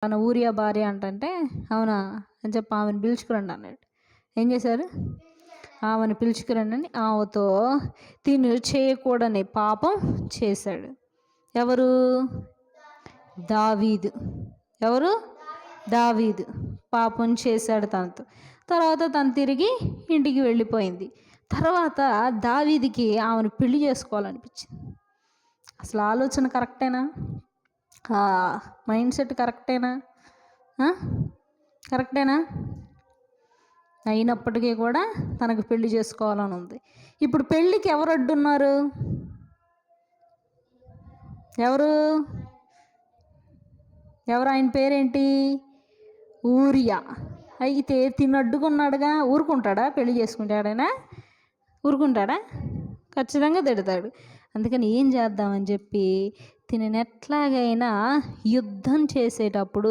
తన ఊరియా భార్య అంటే అవునా అని చెప్పి ఆమెను పిలుచుకురండి అన్నాడు. ఏం చేశారు? ఆమెను పిలుచుకురండి అని ఆమెతో తిను చేయకూడని పాపం చేశాడు. ఎవరు? దావీదు. ఎవరు? దావీదు పాపం చేశాడు తనతో. తర్వాత తను తిరిగి ఇంటికి వెళ్ళిపోయింది. తర్వాత దావీదుకి ఆమెను పెళ్లి చేసుకోవాలనిపించింది. అసలు ఆలోచన కరెక్టేనా? మైండ్ సెట్ కరెక్టేనా? కరెక్టేనా? అయినప్పటికీ కూడా తనకు పెళ్లి చేసుకోవాలని ఉంది. ఇప్పుడు పెళ్ళికి ఎవరు అడ్డున్నారు? ఎవరు? ఆయన పేరేంటి? ఊరియా. అయితే తిను అడ్డుకున్నాడుగా, ఊరుకుంటాడా? పెళ్లి చేసుకుంటాడైనా ఊరుకుంటాడా? ఖచ్చితంగా తిడతాడు. అందుకని ఏం చేద్దామని చెప్పి తినని ఎట్లాగైనా యుద్ధం చేసేటప్పుడు